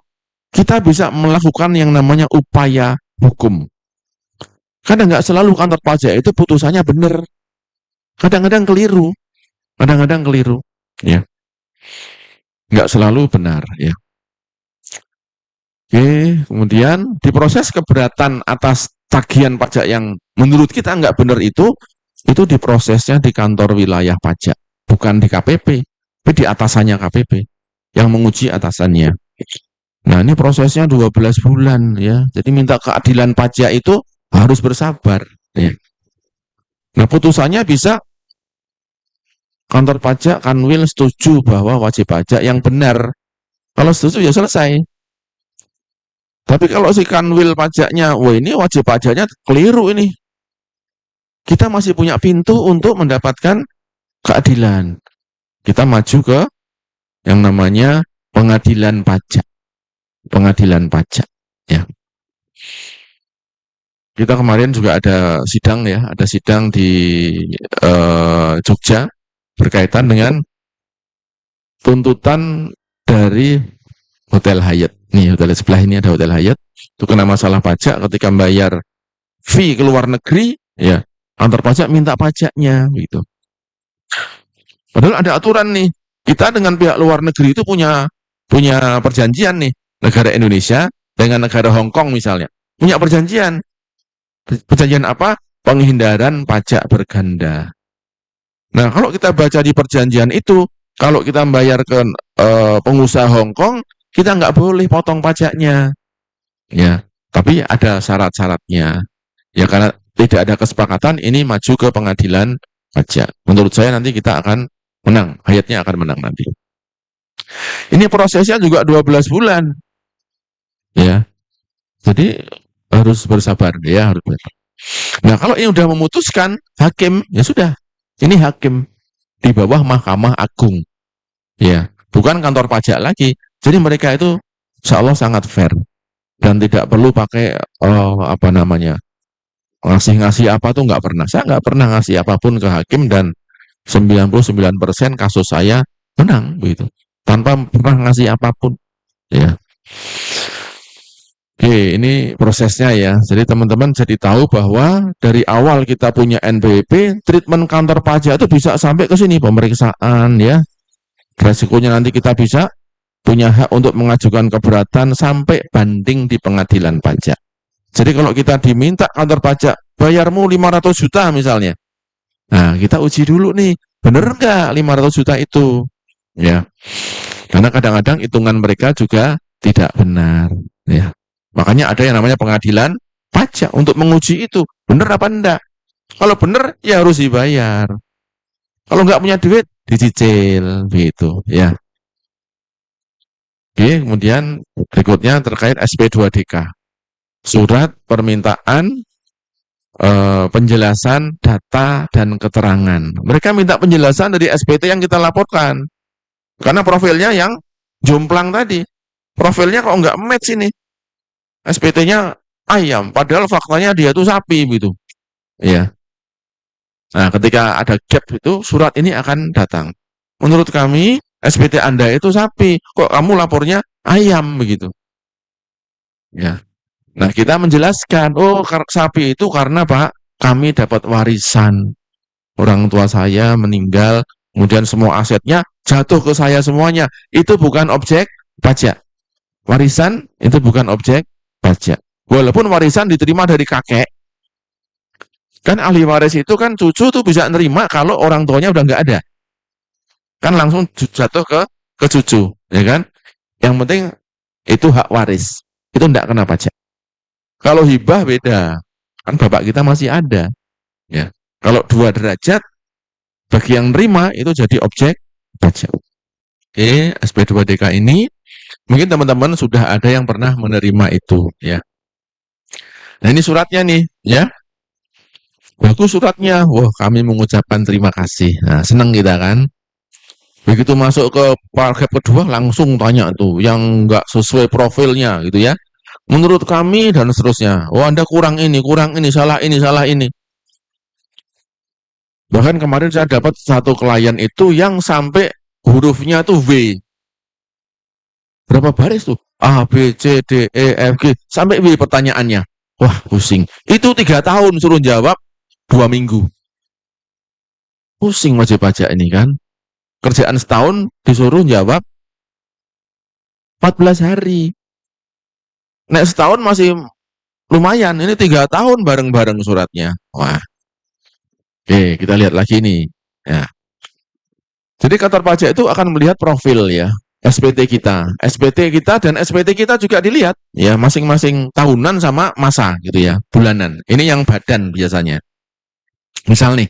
S1: kita bisa melakukan yang namanya upaya hukum. Kadang nggak selalu kantor pajak itu putusannya benar. Kadang-kadang keliru. Kadang-kadang keliru. Ya. Nggak selalu benar. Ya. Oke, kemudian diproses keberatan atas tagihan pajak yang menurut kita nggak benar itu diprosesnya di kantor wilayah pajak. Bukan di KPP, tapi di atasannya KPP. Yang menguji atasannya. Nah, ini prosesnya 12 bulan. Ya. Jadi minta keadilan pajak itu harus bersabar. Ya. Nah, putusannya bisa kantor pajak Kanwil setuju bahwa wajib pajak yang benar. Kalau setuju ya selesai. Tapi kalau si Kanwil pajaknya, wah ini wajib pajaknya keliru ini. Kita masih punya pintu untuk mendapatkan keadilan. Kita maju ke yang namanya pengadilan pajak. Pengadilan pajak. Ya. kita kemarin juga ada sidang ya, ada sidang di Jogja berkaitan dengan tuntutan dari Hotel Hyatt. Nih, hotel sebelah ini ada Hotel Hyatt. Itu kena masalah pajak ketika membayar fee ke luar negeri, ya, kantor pajak minta pajaknya gitu. Padahal ada aturan nih. Kita dengan pihak luar negeri itu punya perjanjian nih. Negara Indonesia dengan negara Hong Kong misalnya. Punya perjanjian. Perjanjian apa? Penghindaran pajak berganda. Nah, kalau kita baca di perjanjian itu, kalau kita membayar ke pengusaha Hong Kong, kita nggak boleh potong pajaknya. Ya, tapi ada syarat-syaratnya. Ya, karena tidak ada kesepakatan, ini maju ke pengadilan pajak. Menurut saya nanti kita akan menang. Hayatnya akan menang nanti. Ini prosesnya juga 12 bulan. Ya, jadi harus bersabar. Ya, harus bersabar. Nah, kalau ini udah memutuskan, hakim, ya sudah. Ini hakim di bawah Mahkamah Agung. Ya, bukan kantor pajak lagi. Jadi mereka itu insya Allah sangat fair. Dan tidak perlu pakai, apa namanya, ngasih-ngasih apa tuh nggak pernah. Saya nggak pernah ngasih apapun ke hakim dan 99% kasus saya menang begitu. Tanpa pernah ngasih apapun. Ya. Oke, ini prosesnya ya. Jadi teman-teman jadi tahu bahwa dari awal kita punya NPWP, treatment kantor pajak itu bisa sampai ke sini, pemeriksaan ya. Resikonya nanti kita bisa punya hak untuk mengajukan keberatan sampai banding di pengadilan pajak. Jadi kalau kita diminta kantor pajak, bayarmu 500 juta misalnya. Nah, kita uji dulu nih, bener nggak 500 juta itu? Ya, karena kadang-kadang hitungan mereka juga tidak benar. Ya, makanya ada yang namanya pengadilan pajak untuk menguji itu, bener apa enggak. Kalau bener, ya harus dibayar. Kalau nggak punya duit, dicicil, gitu. Ya. Oke, kemudian berikutnya terkait SP2DK. Surat permintaan penjelasan data dan keterangan. Mereka minta penjelasan dari SPT yang kita laporkan. Karena profilnya yang jomplang tadi. Profilnya kok nggak match ini. SPT-nya ayam, padahal faktanya dia tuh sapi gitu. Ya. Nah, ketika ada gap itu, surat ini akan datang. Menurut kami, SPT Anda itu sapi, kok kamu lapornya ayam begitu. Ya. Nah, kita menjelaskan, oh sapi itu karena Pak, kami dapat warisan. Orang tua saya meninggal, kemudian semua asetnya jatuh ke saya semuanya. Itu bukan objek pajak. Warisan itu bukan objek pajak. Walaupun warisan diterima dari kakek, kan ahli waris itu kan cucu tuh bisa nerima kalau orang tuanya udah nggak ada. Kan langsung jatuh ke cucu, ya kan? Yang penting itu hak waris. Itu enggak kena pajak. Kalau hibah beda. Kan bapak kita masih ada. Ya. Kalau 2 derajat, bagi yang nerima itu jadi objek pajak. Oke, SP2DK ini, mungkin teman-teman sudah ada yang pernah menerima itu. Ya. Nah ini suratnya nih, ya. Bagus suratnya. Wah, kami mengucapkan terima kasih. Nah, senang kita kan. Begitu masuk ke paragraf kedua, langsung tanya tuh, yang nggak sesuai profilnya gitu ya. Menurut kami dan seterusnya. Oh, Anda kurang ini, salah ini, salah ini. Bahkan kemarin saya dapat satu klien itu yang sampai hurufnya tuh V. Berapa baris tuh? A, B, C, D, E, F, G. Sampai W pertanyaannya. Wah, pusing. Itu 3 tahun suruh jawab 2 minggu. Pusing wajib pajak ini kan. Kerjaan setahun disuruh jawab 14 hari. Nek setahun masih lumayan, ini 3 tahun bareng-bareng suratnya. Wah. Oke, kita lihat lagi nih. Ya. Jadi kantor pajak itu akan melihat profil ya, SPT kita. SPT kita dan SPT kita juga dilihat ya, masing-masing tahunan sama masa gitu ya, bulanan. Ini yang badan biasanya. Misal nih,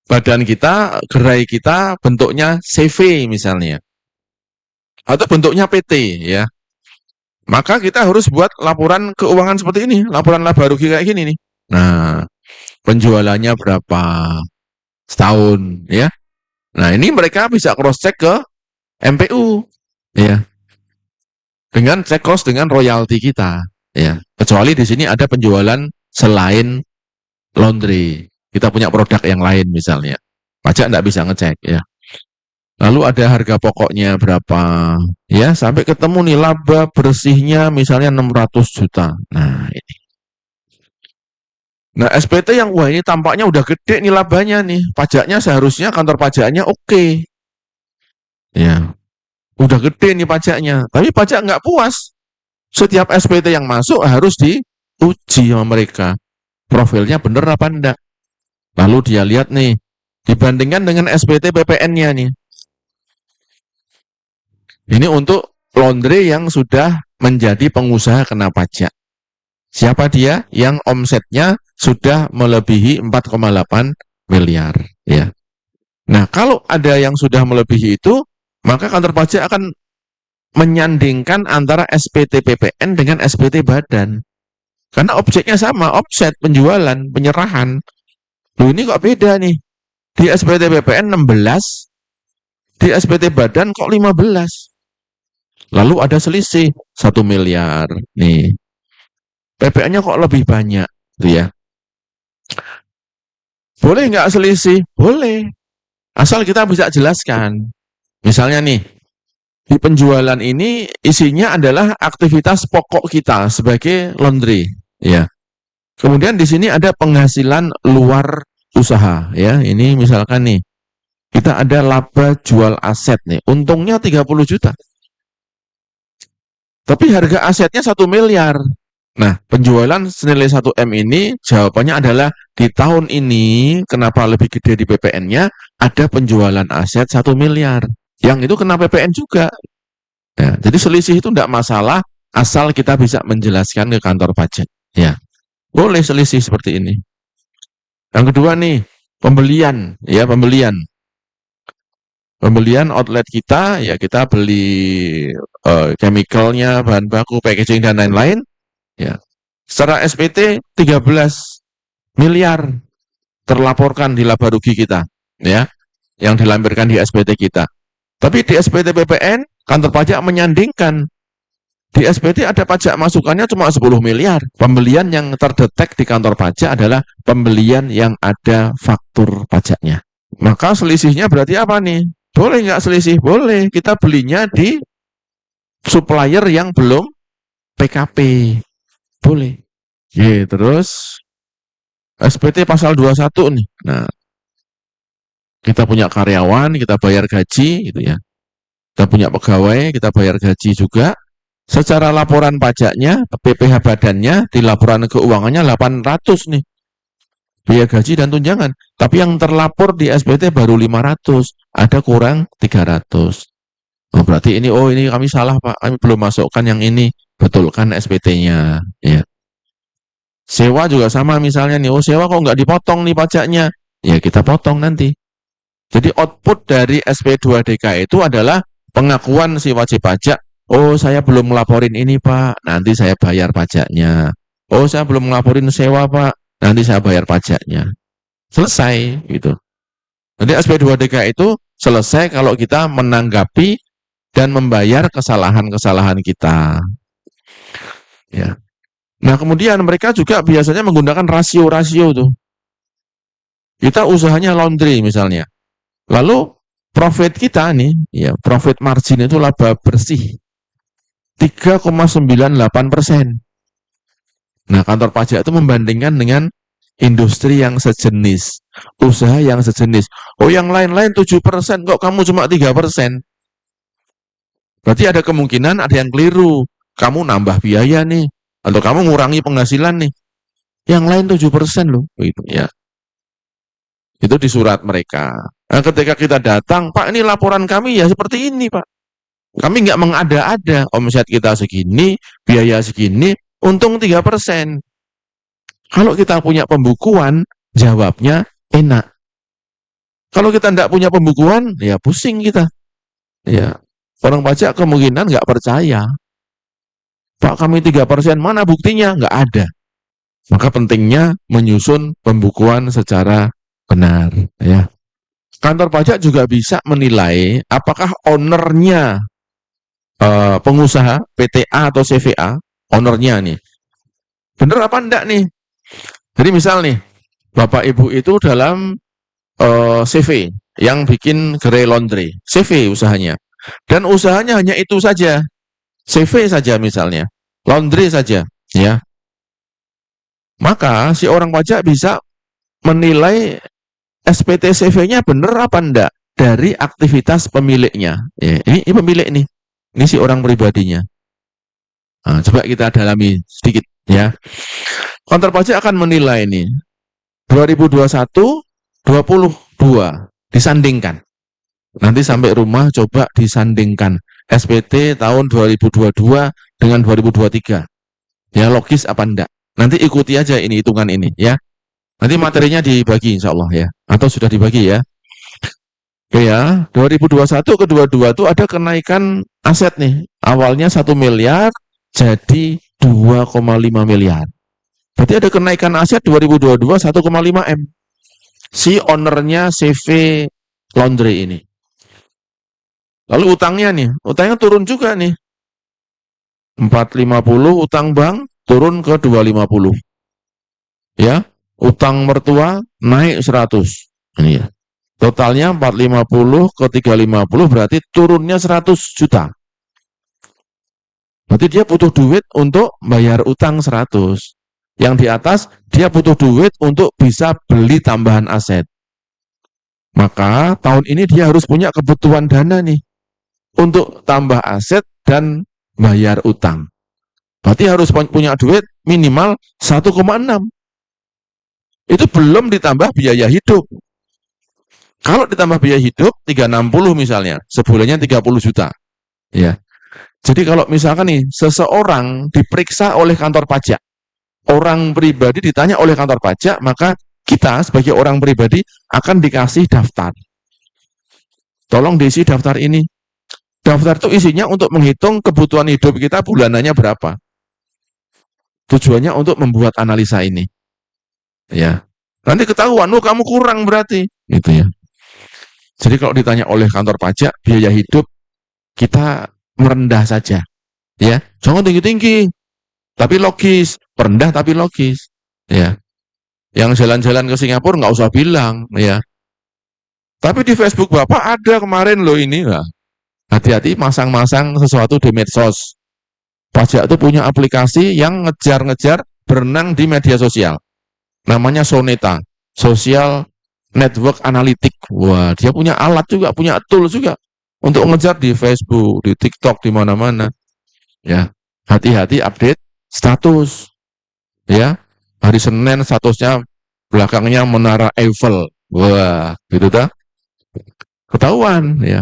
S1: badan kita, gerai kita bentuknya CV misalnya. Atau bentuknya PT ya. Maka kita harus buat laporan keuangan seperti ini, laporan laba rugi kayak gini nih. Nah, penjualannya berapa setahun ya. Nah, ini mereka bisa cross check ke MPU ya. Dengan check cost dengan royalti kita ya. Kecuali di sini ada penjualan selain laundry. Kita punya produk yang lain misalnya. Pajak nggak bisa ngecek ya. Lalu ada harga pokoknya berapa, ya sampai ketemu nih laba bersihnya misalnya 600 juta. Nah ini. Nah SPT yang wah ini tampaknya udah gede nih labanya nih, pajaknya seharusnya kantor pajaknya oke. Ya, udah gede nih pajaknya, tapi pajak nggak puas. Setiap SPT yang masuk harus diuji sama mereka, profilnya bener apa enggak. Lalu dia lihat nih, dibandingkan dengan SPT PPN-nya nih. Ini untuk laundry yang sudah menjadi pengusaha kena pajak. Siapa dia? Yang omsetnya sudah melebihi 4,8 miliar. Ya. Nah, kalau ada yang sudah melebihi itu, maka kantor pajak akan menyandingkan antara SPT PPN dengan SPT badan. Karena objeknya sama, offset, penjualan, penyerahan. Loh ini kok beda nih? Di SPT PPN 16, di SPT badan kok 15. Lalu ada selisih 1 miliar. Nih, PPN-nya kok lebih banyak, gitu ya. Boleh nggak selisih? Boleh. Asal kita bisa jelaskan. Misalnya nih, di penjualan ini isinya adalah aktivitas pokok kita sebagai laundry, ya. Kemudian di sini ada penghasilan luar usaha, ya. Ini misalkan nih, kita ada laba jual aset nih, untungnya 30 juta. Tapi harga asetnya 1 miliar. Nah, penjualan senilai 1 M ini jawabannya adalah di tahun ini kenapa lebih gede di PPN-nya, ada penjualan aset 1 miliar. Yang itu kena PPN juga. Ya, jadi selisih itu tidak masalah asal kita bisa menjelaskan ke kantor pajak. Ya, boleh selisih seperti ini. Yang kedua nih, pembelian, ya pembelian. Pembelian outlet kita, ya kita beli chemicalnya, bahan baku, packaging dan lain-lain. Ya, secara SPT 13 miliar terlaporkan di laba rugi kita, ya, yang dilampirkan di SPT kita. Tapi di SPT PPN, kantor pajak menyandingkan. Di SPT ada pajak masukannya cuma 10 miliar. Pembelian yang terdetek di kantor pajak adalah pembelian yang ada faktur pajaknya. Maka selisihnya berarti apa nih? Boleh nggak selisih? Boleh. Kita belinya di supplier yang belum PKP. Boleh. Ye, terus SPT pasal 21 nih. Nah, kita punya karyawan, kita bayar gaji gitu ya. Kita punya pegawai, kita bayar gaji juga. Secara laporan pajaknya, PPh badannya, di laporan keuangannya 800 nih. Biaya gaji dan tunjangan. Tapi yang terlapor di SPT baru 500. Ada kurang 300. Oh, berarti ini kami salah Pak. Kami belum masukkan yang ini. Betulkan SPT-nya. Ya. Sewa juga sama misalnya nih. Sewa kok nggak dipotong nih pajaknya. Ya kita potong nanti. Jadi output dari SP2DK itu adalah pengakuan si wajib pajak. Oh saya belum melaporin ini Pak. Nanti saya bayar pajaknya. Oh saya belum melaporin sewa Pak. Nanti saya bayar pajaknya. Selesai gitu. Jadi SP2DK itu selesai kalau kita menanggapi dan membayar kesalahan-kesalahan kita. Ya. Nah, kemudian mereka juga biasanya menggunakan rasio-rasio tuh. Kita usahanya laundry misalnya. Lalu profit kita nih, ya, profit margin itu laba bersih 3,98%. Nah, kantor pajak itu membandingkan dengan industri yang sejenis, usaha yang sejenis. Oh, yang lain-lain 7%, kok kamu cuma 3%? Berarti ada kemungkinan ada yang keliru. Kamu nambah biaya nih, atau kamu ngurangi penghasilan nih. Yang lain 7% loh, gitu ya. Itu di surat mereka. Nah, ketika kita datang, Pak ini laporan kami ya seperti ini Pak. Kami nggak mengada-ada, omset kita segini, biaya segini, untung 3%. Kalau kita punya pembukuan, jawabnya enak. Kalau kita nggak punya pembukuan, ya pusing kita. Ya, orang pajak kemungkinan nggak percaya. Pak kami 3%, mana buktinya? Nggak ada. Maka pentingnya menyusun pembukuan secara benar. Ya. Kantor pajak juga bisa menilai apakah ownernya pengusaha PTA atau CVA, ownernya nih, bener apa enggak nih? Jadi misal nih, Bapak Ibu itu dalam CV yang bikin gerai laundry, CV usahanya. Dan usahanya hanya itu saja, CV saja misalnya, laundry saja, ya. Maka si orang pajak bisa menilai SPT CV-nya benar apa enggak dari aktivitas pemiliknya. Ya, ini pemilik nih, ini si orang pribadinya. Nah, coba kita dalami sedikit ya. Kantor pajak akan menilai ini 2021 22 disandingkan. Nanti sampai rumah coba disandingkan SPT tahun 2022 dengan 2023. Ya logis apa enggak? Nanti ikuti aja ini hitungan ini ya. Nanti materinya dibagi insya Allah ya. Atau sudah dibagi ya. Oke ya, 2021 ke 22 itu ada kenaikan aset nih. Awalnya 1 miliar jadi 2,5 miliar. Berarti ada kenaikan aset 2022 1,5 M. Si ownernya CV laundry ini. Lalu utangnya turun juga nih. 450 utang bank turun ke 250. Ya, utang mertua naik 100. Ini ya. Totalnya 450 ke 350 berarti turunnya 100 juta. Berarti dia butuh duit untuk bayar utang 100. Yang di atas dia butuh duit untuk bisa beli tambahan aset. Maka tahun ini dia harus punya kebutuhan dana nih untuk tambah aset dan bayar utang. Berarti harus punya duit minimal 1,6. Itu belum ditambah biaya hidup. Kalau ditambah biaya hidup 360 misalnya, sebulannya 30 juta. Ya. Jadi kalau misalkan nih seseorang diperiksa oleh kantor pajak, orang pribadi ditanya oleh kantor pajak, maka kita sebagai orang pribadi akan dikasih daftar. Tolong diisi daftar ini. Daftar itu isinya untuk menghitung kebutuhan hidup kita bulanannya berapa. Tujuannya untuk membuat analisa ini. Ya. Nanti ketahuan, kamu kurang berarti. Gitu ya. Jadi kalau ditanya oleh kantor pajak, biaya hidup kita merendah saja. Ya, jangan tinggi-tinggi. Tapi logis, rendah tapi logis. Ya. Yang jalan-jalan ke Singapura nggak usah bilang, ya. Tapi di Facebook Bapak ada kemarin loh ini. Nah, hati-hati masang-masang sesuatu di medsos. Pajak itu punya aplikasi yang ngejar-ngejar berenang di media sosial. Namanya Soneta, Social Network Analytic. Wah, dia punya alat juga, punya tool juga untuk ngejar di Facebook, di TikTok, di mana-mana. Ya, hati-hati update status. Ya, hari Senin statusnya belakangnya Menara Eiffel. Wah, gitu dah. Ketahuan ya.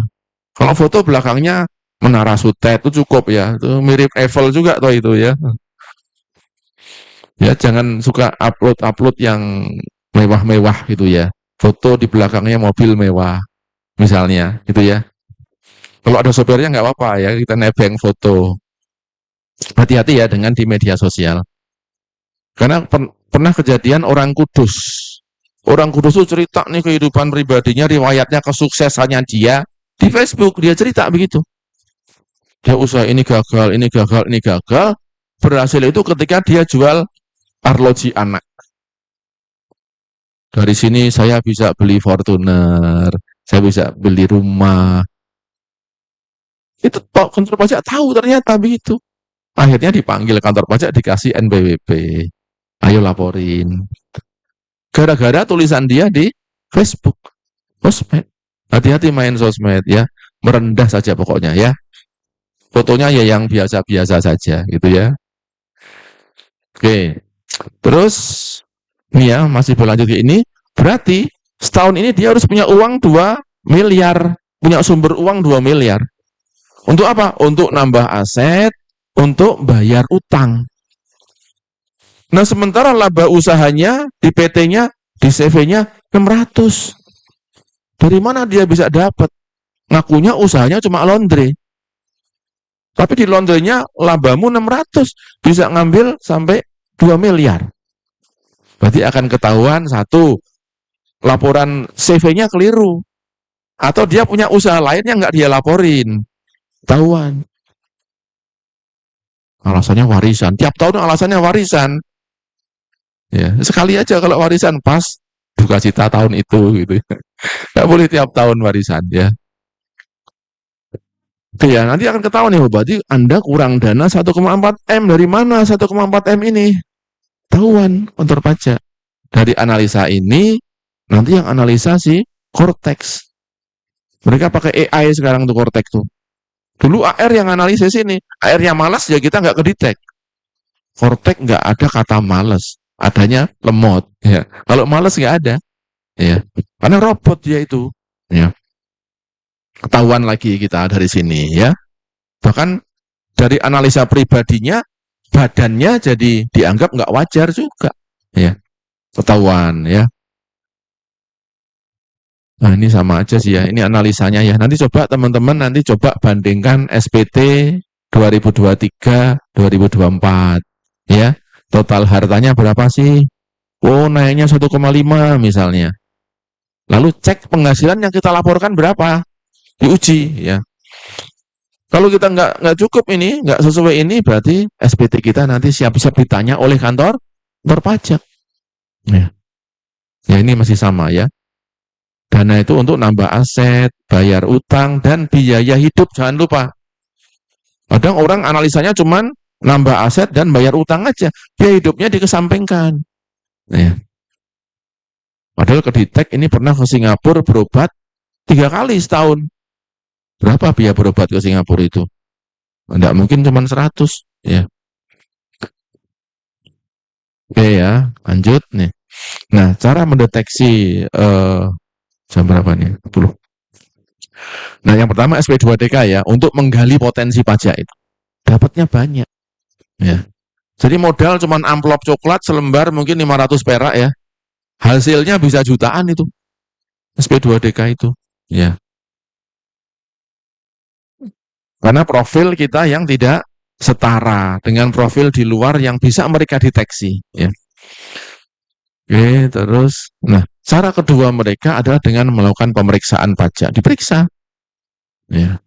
S1: Kalau foto belakangnya Menara Sutet itu cukup ya. Itu mirip Eiffel juga toh itu ya. Ya, jangan suka upload yang mewah-mewah gitu ya. Foto di belakangnya mobil mewah misalnya gitu ya. Kalau ada sopirnya nggak apa-apa ya, kita nebeng foto. Hati-hati ya dengan di media sosial. Karena pernah kejadian orang Kudus. Orang Kudus itu cerita nih kehidupan pribadinya, riwayatnya kesuksesannya dia di Facebook. Dia cerita begitu. Dia usaha ini gagal, ini gagal, ini gagal. Berhasil itu ketika dia jual arloji anak. Dari sini saya bisa beli Fortuner, saya bisa beli rumah. Itu kantor pajak tahu ternyata begitu. Akhirnya dipanggil kantor pajak, dikasih NPWP. Ayo laporin. Gara-gara tulisan dia di Facebook. Sosmed. Hati-hati main sosmed ya. Merendah saja pokoknya ya. Fotonya ya yang biasa-biasa saja gitu ya. Oke. Terus ini ya masih berlanjut ke ini. Berarti setahun ini dia harus punya uang 2 miliar. Punya sumber uang 2 miliar. Untuk apa? Untuk nambah aset, untuk bayar utang. Nah sementara laba usahanya di PT-nya, di CV-nya 600. Dari mana dia bisa dapat? Ngakunya usahanya cuma laundry. Tapi di laundrynya labamu 600. Bisa ngambil sampai 2 miliar. Berarti akan ketahuan satu, laporan CV-nya keliru. Atau dia punya usaha lain yang nggak dia laporin. Ketahuan. Alasannya warisan. Tiap tahun alasannya warisan. Ya, sekali aja kalau warisan pas duka cita tahun itu gitu. Nggak boleh tiap tahun warisan ya. Oke ya, nanti akan ketahuan nih, berarti Anda kurang dana 1,4 M. Dari mana 1,4 M ini? Tahuan kantor pajak. Dari analisa ini, nanti yang analisa si Cortex. Mereka pakai AI sekarang tuh Cortex tuh. Dulu AR yang analisis ini. AR-nya malas ya kita nggak kedetek. Cortex nggak ada kata malas. Adanya lemot. Ya. Kalau malas nggak ada. Ya. Karena robot dia itu. Ya. Ketahuan lagi kita dari sini ya. Bahkan dari analisa pribadinya, badannya jadi dianggap nggak wajar juga. Ya. Ketahuan ya. Nah ini sama aja sih ya, ini analisanya ya. Nanti coba teman-teman nanti coba bandingkan SPT 2023, 2024 ya. Total hartanya berapa sih? Oh naiknya 1,5 misalnya. Lalu cek penghasilan yang kita laporkan berapa? Diuji ya. Kalau kita nggak cukup ini, nggak sesuai ini, berarti SPT kita nanti siap-siap ditanya oleh kantor pajak. Ya. Ya ini masih sama ya. Dana itu untuk nambah aset, bayar utang, dan biaya hidup. Jangan lupa. Kadang orang analisanya cuman nambah aset dan bayar utang aja. Biaya hidupnya dikesampingkan. Ya. Padahal Keditek ini pernah ke Singapura berobat 3 kali setahun. Berapa biaya berobat ke Singapura itu? Tidak mungkin cuma 100. Ya. Oke ya, lanjut nih. Nah, cara mendeteksi jam berapa nih? 10. Nah, yang pertama SP2DK ya, untuk menggali potensi pajak itu. Dapatnya banyak. Ya. Jadi modal cuma amplop coklat selembar mungkin 500 perak ya. Hasilnya bisa jutaan itu. SP2DK itu. Ya. Karena profil kita yang tidak setara dengan profil di luar yang bisa mereka deteksi. Ya. Oke, terus. Nah, cara kedua mereka adalah dengan melakukan pemeriksaan pajak. Diperiksa. Ya.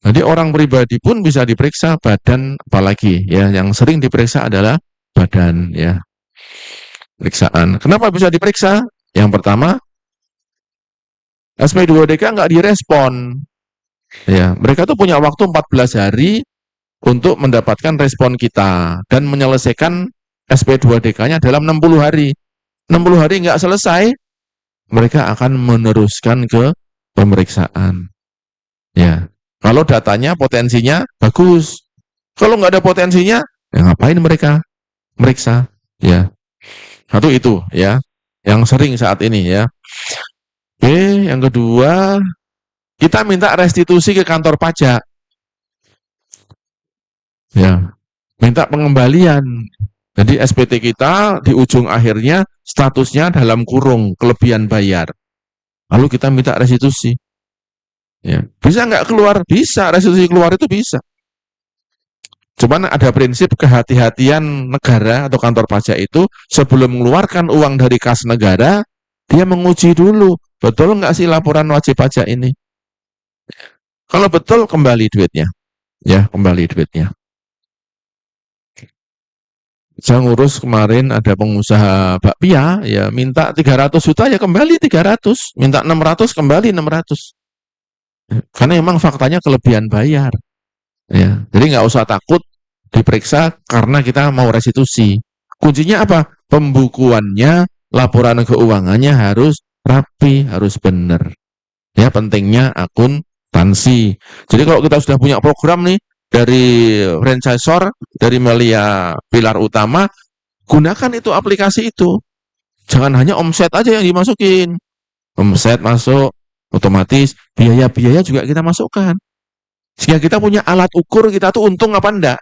S1: Jadi orang pribadi pun bisa diperiksa, badan apalagi ya. Yang sering diperiksa adalah badan ya. Periksaan. Kenapa bisa diperiksa? Yang pertama, SP2DK nggak direspon. Ya, mereka tuh punya waktu 14 hari untuk mendapatkan respon kita dan menyelesaikan SP2DK-nya dalam 60 hari. 60 hari nggak selesai, mereka akan meneruskan ke pemeriksaan. Ya, kalau datanya potensinya bagus, kalau nggak ada potensinya, ya ngapain mereka meriksa? Ya, satu itu ya, yang sering saat ini ya. Oke, yang kedua, kita minta restitusi ke kantor pajak. Ya, minta pengembalian. Jadi SPT kita di ujung akhirnya statusnya dalam kurung kelebihan bayar. Lalu kita minta restitusi. Ya, bisa nggak keluar? Bisa, restitusi keluar itu bisa. Cuman ada prinsip kehati-hatian negara atau kantor pajak itu sebelum mengeluarkan uang dari kas negara, dia menguji dulu, betul nggak sih laporan wajib pajak ini? Kalau betul, kembali duitnya. Ya, kembali duitnya. Saya ngurus kemarin ada pengusaha bakpia ya minta 300 juta ya kembali 300, minta 600 kembali 600. Karena memang faktanya kelebihan bayar. Ya, jadi nggak usah takut diperiksa karena kita mau restitusi. Kuncinya apa? Pembukuannya, laporan keuangannya harus rapi, harus benar. Ya, pentingnya akuntansi. Jadi kalau kita sudah punya program nih dari franchisor, dari Melia Pilar Utama, gunakan itu aplikasi itu. Jangan hanya omset aja yang dimasukin. Omset masuk, otomatis biaya-biaya juga kita masukkan. Sehingga kita punya alat ukur kita tuh untung apa enggak.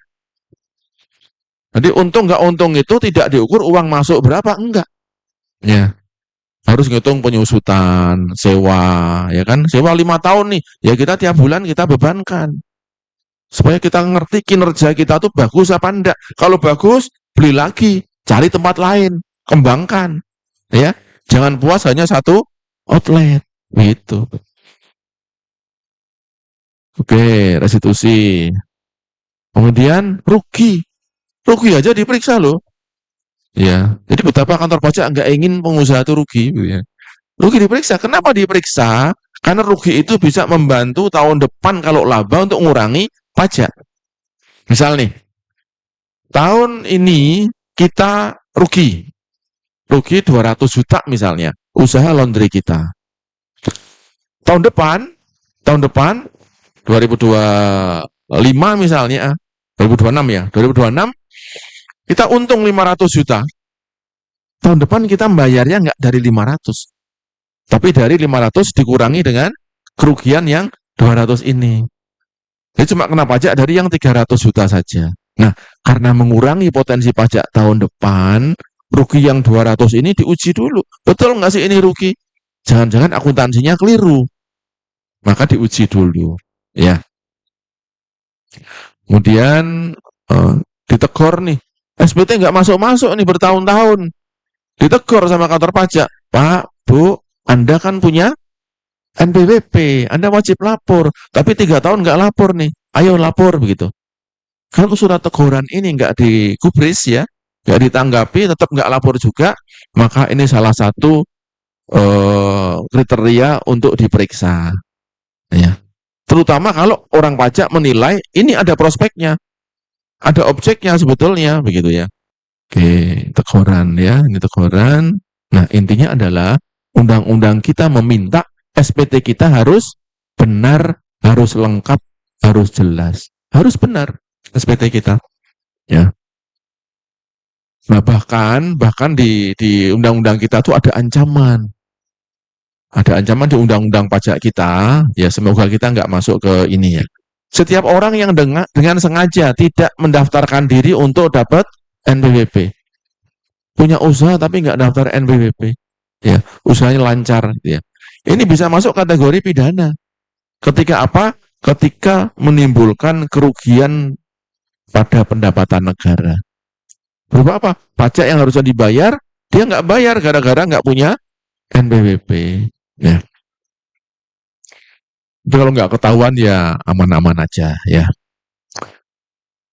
S1: Jadi untung nggak untung itu tidak diukur uang masuk berapa, enggak. Ya, harus ngitung penyusutan, sewa, ya kan? Sewa 5 tahun nih, ya kita tiap bulan kita bebankan. Supaya kita ngerti kinerja kita tuh bagus apa enggak. Kalau bagus, beli lagi, cari tempat lain, kembangkan. Ya, jangan puas hanya satu outlet. Gitu. Oke, restitusi. Kemudian rugi. Rugi aja diperiksa loh. Ya, jadi betapa kantor pajak nggak ingin pengusaha itu rugi, gitu ya. Rugi diperiksa. Kenapa diperiksa? Karena rugi itu bisa membantu tahun depan kalau laba untuk mengurangi pajak. Misal nih, tahun ini kita rugi 200 juta misalnya, usaha laundry kita. Tahun depan, tahun depan 2025 misalnya, 2026 ya, 2026 kita untung 500 juta. Tahun depan kita bayarnya nggak dari 500, tapi dari 500 dikurangi dengan kerugian yang 200 ini. Jadi cuma kena pajak dari yang 300 juta saja. Nah, karena mengurangi potensi pajak tahun depan, rugi yang 200 ini diuji dulu. Betul nggak sih ini rugi? Jangan-jangan akuntansinya keliru. Maka diuji dulu. Ya. Kemudian ditegur nih. SPT nggak masuk-masuk nih bertahun-tahun. Ditegur sama kantor pajak. Pak, Bu, Anda kan punya NPWP, Anda wajib lapor. Tapi 3 tahun nggak lapor nih. Ayo lapor begitu. Kalau surat teguran ini nggak digubris ya, nggak ditanggapi, tetap nggak lapor juga, maka ini salah satu kriteria untuk diperiksa. Ya. Terutama kalau orang pajak menilai ini ada prospeknya, ada objeknya sebetulnya, begitu ya. Oke, teguran ya, ini teguran. Nah, intinya adalah undang-undang kita meminta SPT kita harus benar, harus lengkap, harus jelas, harus benar SPT kita. Ya. Nah, bahkan di undang-undang kita tuh ada ancaman. Ada ancaman di undang-undang pajak kita, ya semoga kita nggak masuk ke ini ya. Setiap orang yang dengan sengaja tidak mendaftarkan diri untuk dapat NPWP, punya usaha tapi nggak daftar NPWP, ya usahanya lancar, ya. Ini bisa masuk kategori pidana. Ketika apa? Ketika menimbulkan kerugian pada pendapatan negara. Berupa apa? Pajak yang harusnya dibayar, dia nggak bayar gara-gara nggak punya NPWP. Ya. Tapi kalau nggak ketahuan ya aman-aman aja ya.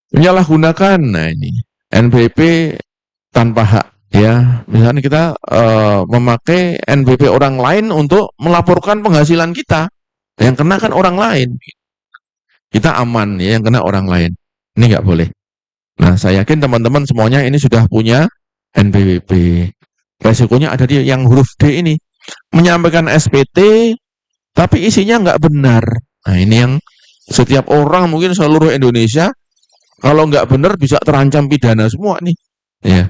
S1: Menyalahgunakan, nah ini NPWP tanpa hak ya. Misalnya kita memakai NPWP orang lain untuk melaporkan penghasilan kita, yang kena kan orang lain. Kita aman ya, yang kena orang lain. Ini nggak boleh. Nah, saya yakin teman-teman semuanya ini sudah punya NPWP. Resikonya ada di yang huruf D ini. Menyampaikan SPT, tapi isinya nggak benar. Nah, ini yang setiap orang mungkin seluruh Indonesia, kalau nggak benar bisa terancam pidana semua nih. Ya.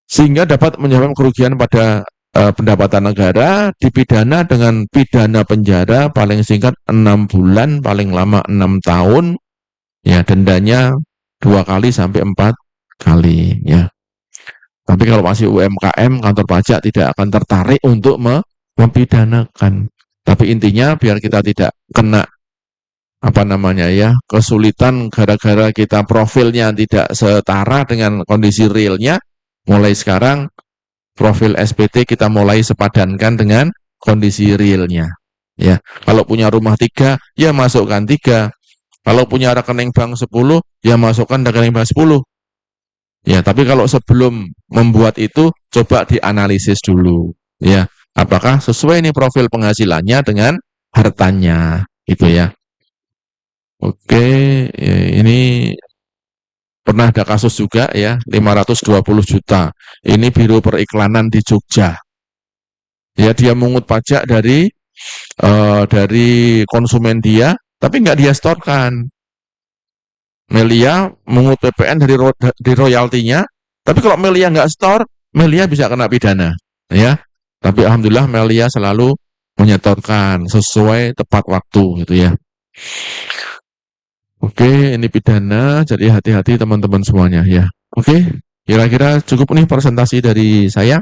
S1: Sehingga dapat menyebabkan kerugian pada pendapatan negara, dipidana dengan pidana penjara paling singkat 6 bulan, paling lama 6 tahun, ya dendanya 2 kali sampai 4 kali ya. Tapi kalau masih UMKM, kantor pajak tidak akan tertarik untuk mempidanakan. Tapi intinya biar kita tidak kena apa namanya ya, kesulitan gara-gara kita profilnya tidak setara dengan kondisi realnya, mulai sekarang profil SPT kita mulai sepadankan dengan kondisi realnya. Ya, kalau punya rumah 3, ya masukkan 3. Kalau punya rekening bank 10, ya masukkan rekening bank 10. Ya, tapi kalau sebelum membuat itu coba dianalisis dulu, ya. Apakah sesuai nih profil penghasilannya dengan hartanya, gitu ya. Oke, ya, ini pernah ada kasus juga ya, 520 juta. Ini Biro Periklanan di Jogja. Ya, dia mengut pajak dari konsumen dia, tapi nggak dia setorkan. Melia mengut PPN dari royaltinya, tapi kalau Melia nggak store, Melia bisa kena pidana, ya. Tapi alhamdulillah Melia selalu menyetorkan sesuai tepat waktu, gitu ya. Oke, ini pidana, jadi hati-hati teman-teman semuanya ya. Oke, kira-kira cukup nih presentasi dari saya.